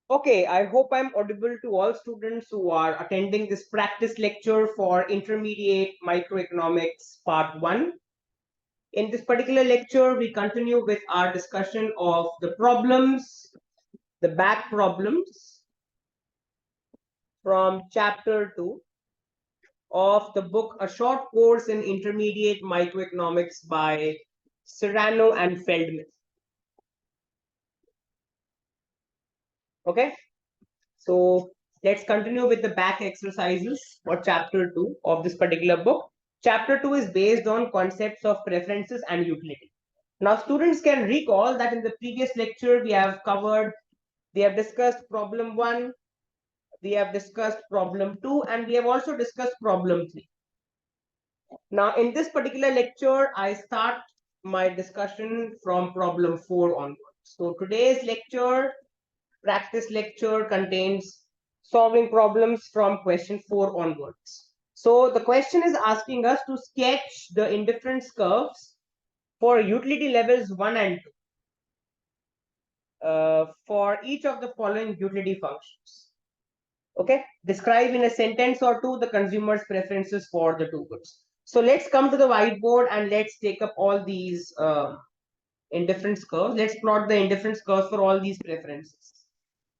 Okay, I hope I'm audible to all students who are attending this practice lecture for Intermediate Microeconomics Part 1. In this particular lecture, we continue with our discussion of the problems, the back problems from Chapter 2 of the book A Short Course in Intermediate Microeconomics by Serrano and Feldman. Okay, so let's continue with the back exercises for Chapter 2 of this particular book. Chapter 2 is based on concepts of preferences and utility. Now, students can recall that in the previous lecture, we have discussed problem 1, we have discussed problem 2, and we have also discussed problem 3. Now, in this particular lecture, I start my discussion from problem 4 onwards. So, today's practice lecture, contains solving problems from question 4 onwards. So, the question is asking us to sketch the indifference curves for utility levels 1 and 2 for each of the following utility functions. Okay, describe in a sentence or two the consumer's preferences for the two goods. So let's come to the whiteboard and let's take up all these indifference curves. Let's plot the indifference curves for all these preferences.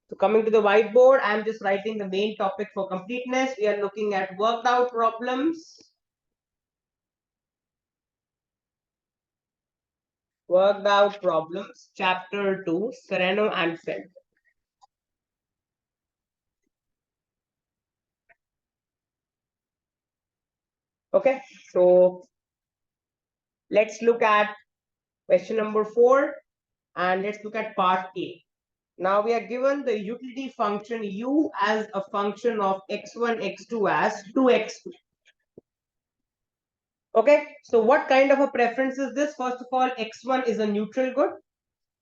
So coming to the whiteboard, I'm just writing the main topic for completeness. We are looking at worked out problems. Worked out problems, chapter 2, Serrano and Feldman. Okay, so let's look at question number 4 and let's look at part A. Now we are given the utility function u as a function of x1, x2 as 2x2. Okay, so what kind of a preference is this? First of all, x1 is a neutral good.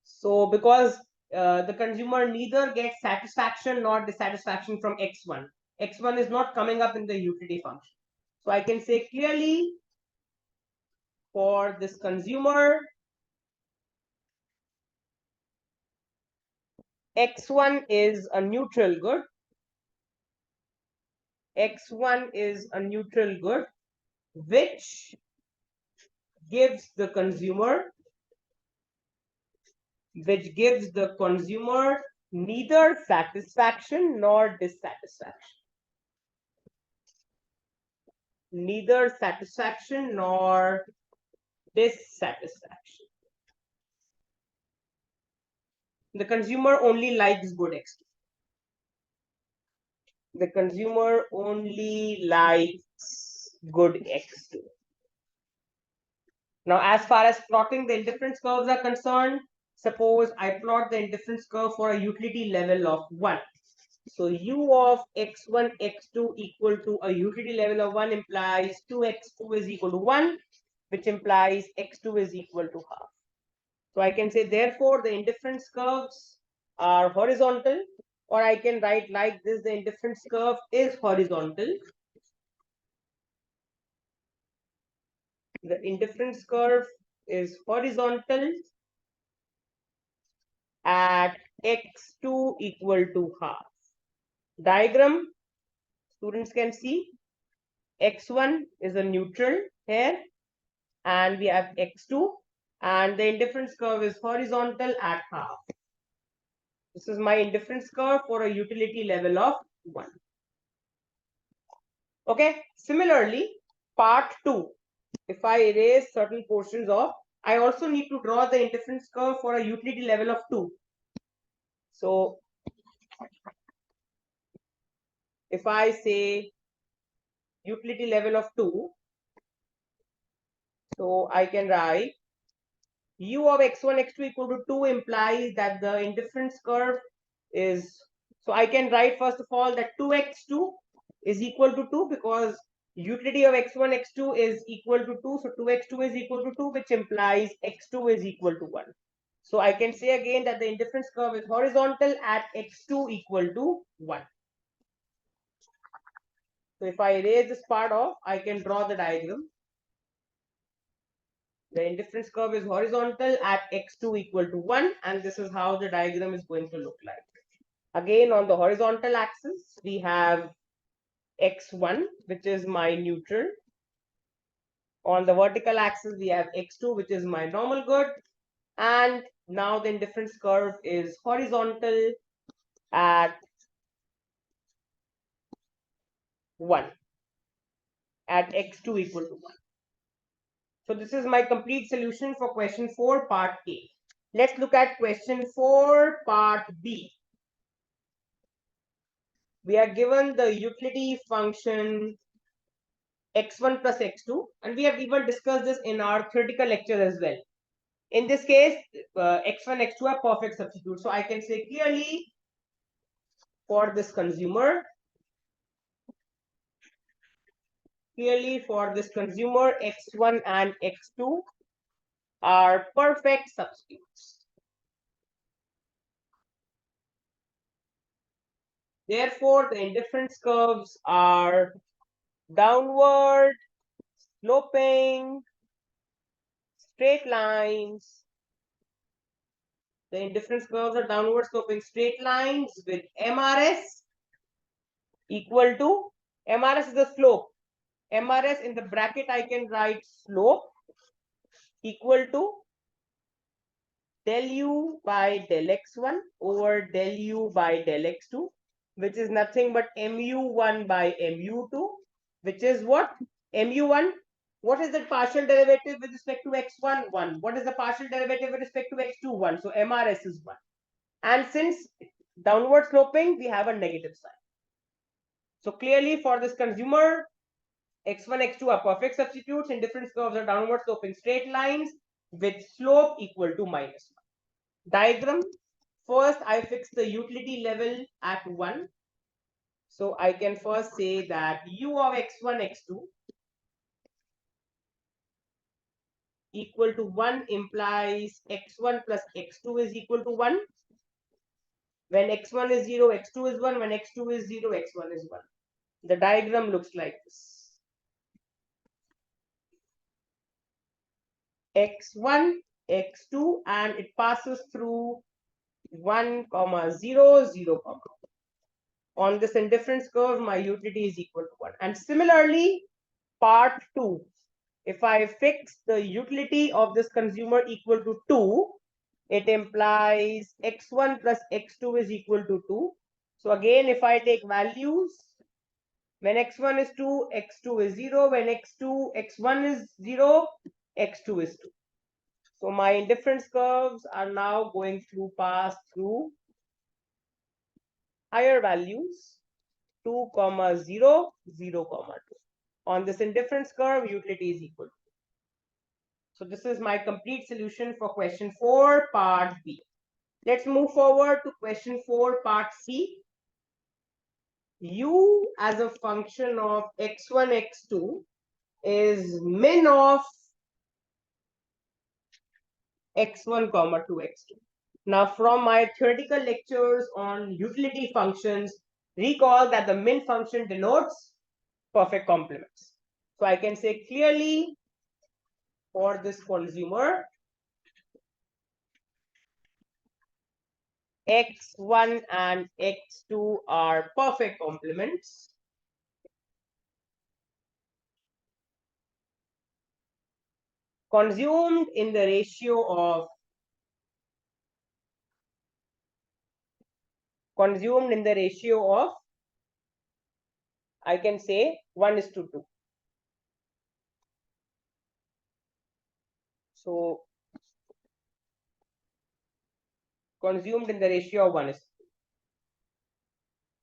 So because the consumer neither gets satisfaction nor dissatisfaction from x1. x1 is not coming up in the utility function. So I can say clearly for this consumer, x1 is a neutral good. x1 is a neutral good which gives the consumer neither satisfaction nor dissatisfaction. Neither satisfaction nor dissatisfaction. The consumer only likes good x2. The consumer only likes good x2. Now, as far as plotting the indifference curves are concerned, suppose I plot the indifference curve for a utility level of 1. So u of x1, x2 equal to a utility level of 1 implies 2x2 is equal to 1, which implies x2 is equal to half. So I can say, therefore, the indifference curves are horizontal, or I can write like this, the indifference curve is horizontal. The indifference curve is horizontal at x2 equal to half. Diagram, students can see x1 is a neutral here and we have x2 and the indifference curve is horizontal at half. This is my indifference curve for a utility level of 1. Okay, similarly, part 2, if I erase certain portions of, I also need to draw the indifference curve for a utility level of 2. So if I say utility level of 2, so I can write u of x1, x2 equal to 2 implies that the indifference curve is, so I can write first of all that 2x2 is equal to 2 because utility of x1, x2 is equal to 2. So 2x2 is equal to 2, which implies x2 is equal to 1. So I can say again that the indifference curve is horizontal at x2 equal to 1. So if I erase this part off, I can draw the diagram. The indifference curve is horizontal at x2 equal to 1, and this is how the diagram is going to look like. Again, on the horizontal axis, we have x1, which is my neutral. On the vertical axis, we have x2, which is my normal good. And now the indifference curve is horizontal at 1, at x2 equal to 1. So this is my complete solution for question 4, part A. Let's look at question 4, part B. We are given the utility function x1 plus x2, and we have even discussed this in our theoretical lecture as well. In this case, x1, x2 are perfect substitutes. So I can say clearly for this consumer, x1 and x2 are perfect substitutes. Therefore, the indifference curves are downward sloping straight lines. The indifference curves are downward sloping straight lines with MRS equal to, MRS is the slope. MRS in the bracket I can write slope equal to del u by del x1 over del u by del x2, which is nothing but mu1 by mu2, which is what? Mu1, what is the partial derivative with respect to x1? 1. What is the partial derivative with respect to x2? 1. So MRS is 1. And since downward sloping, we have a negative sign. So clearly for this consumer, x1, x2 are perfect substitutes. Indifference curves are downward sloping straight lines with slope equal to -1. Diagram. First, I fix the utility level at 1. So I can first say that u of x1, x2 equal to 1 implies x1 plus x2 is equal to 1. When x1 is 0, x2 is 1. When x2 is 0, x1 is 1. The diagram looks like this. x1, x2, and it passes through 1, 0, 0, comma. On this indifference curve, my utility is equal to 1. And similarly, part 2, if I fix the utility of this consumer equal to 2, it implies x1 plus x2 is equal to 2. So again, if I take values, when x1 is 2, x2 is 0. When x1 is 0, x2 is 2. So my indifference curves are now going to pass through higher values, 2, 0, 0, 2. On this indifference curve, utility is equal. So this is my complete solution for question 4, part B. Let's move forward to question 4, part C. U as a function of x1, x2 is min of x1, 2, x2. Now, from my theoretical lectures on utility functions, recall that the min function denotes perfect complements. So I can say clearly for this consumer, x1 and x2 are perfect complements. Consumed in the ratio of I can say 1:2. So consumed in the ratio of 1:2.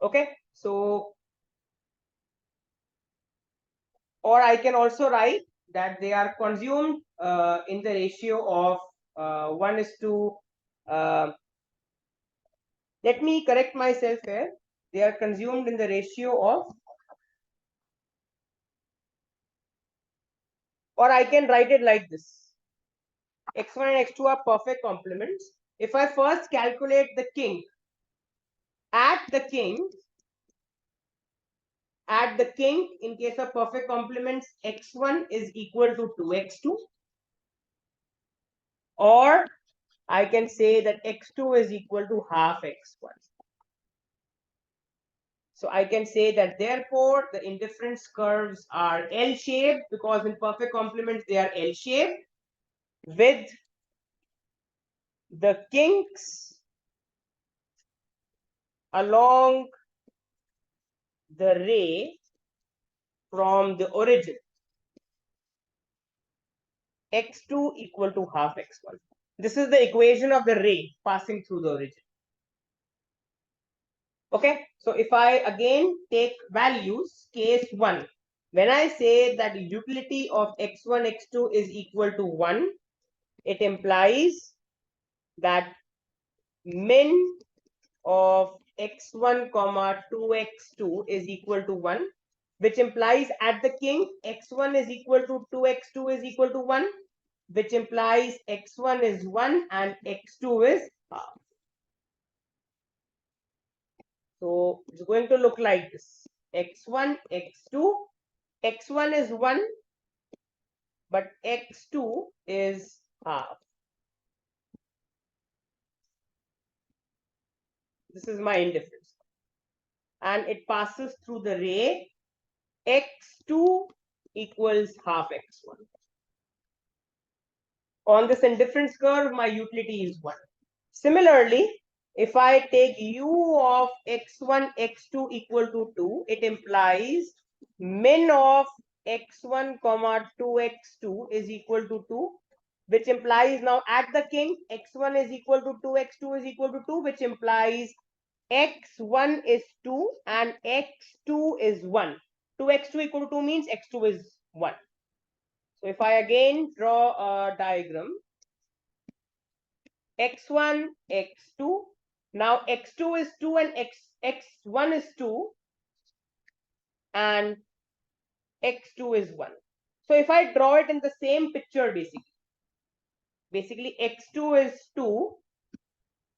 Okay, so or I can also write that they are consumed in the ratio of 1:2. Let me correct myself here. They are consumed in the ratio of, or I can write it like this. x1 and x2 are perfect complements. If I first calculate the kink, at the kink, in case of perfect complements, x1 is equal to 2x2. Or I can say that x2 is equal to half x1. So I can say that therefore the indifference curves are L-shaped, because in perfect complements they are L-shaped, with the kinks along the ray from the origin, x2 equal to half x1. This is the equation of the ray passing through the origin. Okay, so if I again take values, case 1, when I say that the utility of x1, x2 is equal to 1, it implies that min of x1 comma 2x2 is equal to 1, which implies at the kink x1 is equal to 2x2 is equal to 1, which implies x1 is 1 and x2 is half. So it's going to look like this: x1, x2, x1 is 1, but x2 is half. This is my indifference. And it passes through the ray x2 equals half x1. On this indifference curve, my utility is 1. Similarly, if I take u of x1, x2 equal to 2, it implies min of x1 comma 2x2 is equal to 2, which implies now at the kink x1 is equal to 2, x2 is equal to 2, which implies x1 is 2 and x2 is 1. 2x2 equal to 2 means x2 is 1. So if I again draw a diagram, x1, x2. Now x2 is 2 and x1 is 2 and x2 is 1. So if I draw it in the same picture, basically x2 is 2.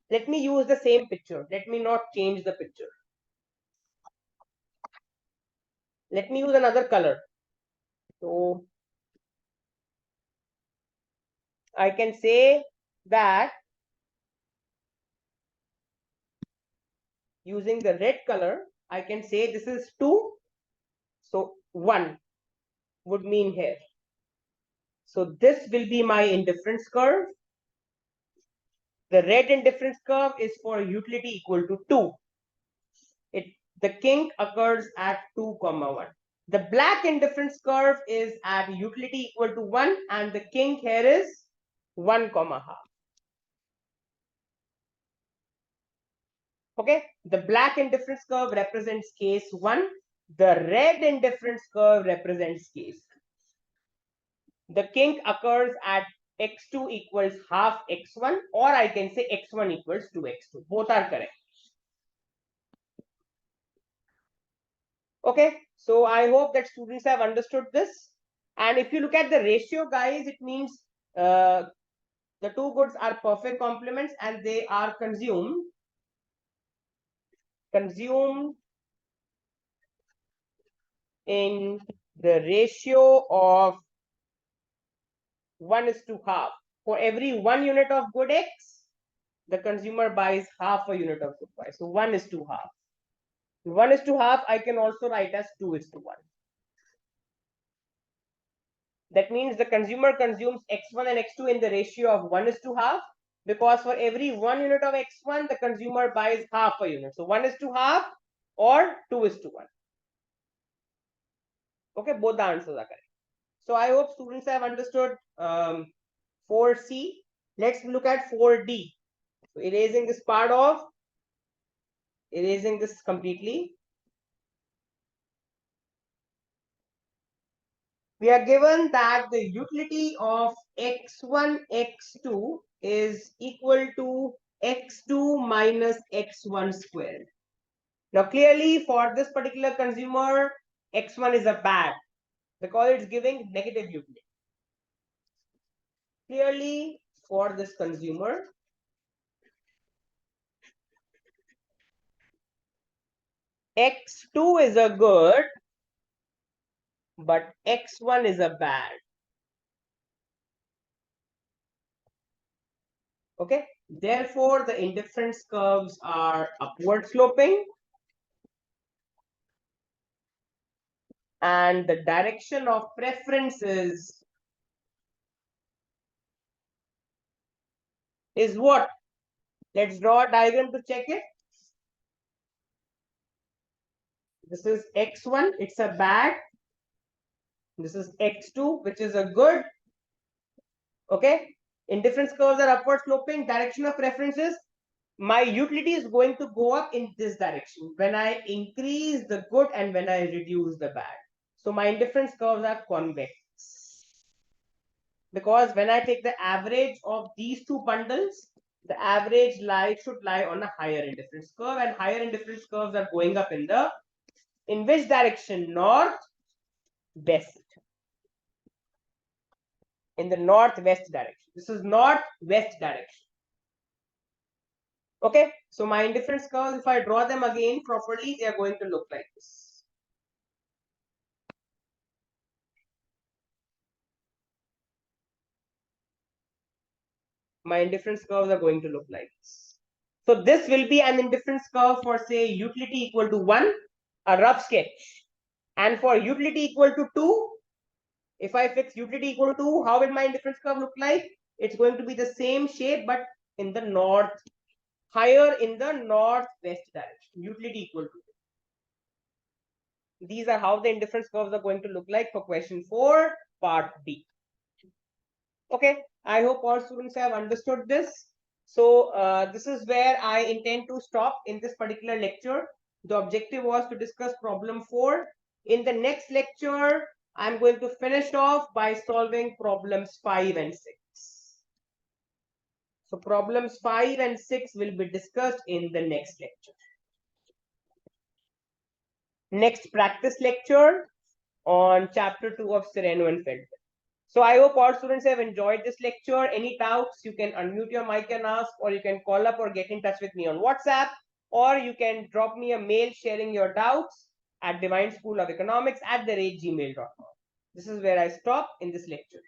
Let me use the same picture. Let me not change the picture. Let me use another color. So I can say that using the red color, I can say this is 2. So 1 would mean here. So this will be my indifference curve. The red indifference curve is for utility equal to 2. The kink occurs at 2, 1. The black indifference curve is at utility equal to 1 and the kink here is 1, half. Okay, the black indifference curve represents case 1. The red indifference curve represents case 2. The kink occurs at x2 equals half x1, or I can say x1 equals 2x2. Both are correct. Okay, so I hope that students have understood this. And if you look at the ratio, guys, it means the two goods are perfect complements and they are consumed in the ratio of 1 is to half. For every 1 unit of good X, the consumer buys half a unit of good Y. So 1 is to half. 1 is to half, I can also write as 2 is to 1. That means the consumer consumes x1 and x2 in the ratio of 1 is to half, because for every 1 unit of x1, the consumer buys half a unit. So 1 is to half or 2 is to 1. Okay, both the answers are correct. So I hope students have understood 4C. Let's look at 4D. So erasing this completely. We are given that the utility of x1, x2 is equal to x2 minus x1 squared. Now, clearly for this particular consumer, x1 is a bad because it's giving negative utility. Clearly for this consumer, x2 is a good, but x1 is a bad. Okay, therefore the indifference curves are upward sloping and the direction of preferences is what? Let's draw a diagram to check it. This is x1, it's a bad. This is x2, which is a good. Okay. Indifference curves are upward sloping. Direction of preferences. My utility is going to go up in this direction when I increase the good and when I reduce the bad. So my indifference curves are convex. Because when I take the average of these two bundles, the average should lie on a higher indifference curve, and higher indifference curves are going up in which direction? North, west. In the northwest direction. This is northwest direction. Okay, so my indifference curves, if I draw them again properly, they are going to look like this. My indifference curves are going to look like this. So this will be an indifference curve for, say, utility equal to 1, a rough sketch. And for utility equal to 2, if I fix utility equal to 2, how will my indifference curve look like? It's going to be the same shape, but in the north, higher in the northwest direction. Utility equal to 2. These are how the indifference curves are going to look like for question 4, part B. Okay, I hope all students have understood this. So this is where I intend to stop in this particular lecture. The objective was to discuss problem 4. In the next lecture, I'm going to finish off by solving problems 5 and 6. So problems 5 and 6 will be discussed in the next lecture. Next practice lecture on chapter 2 of Serrano and Feldman. So I hope all students have enjoyed this lecture. Any doubts, you can unmute your mic and ask, or you can call up or get in touch with me on WhatsApp, or you can drop me a mail sharing your doubts at divineschoolofeconomics@gmail.com. This is where I stop in this lecture.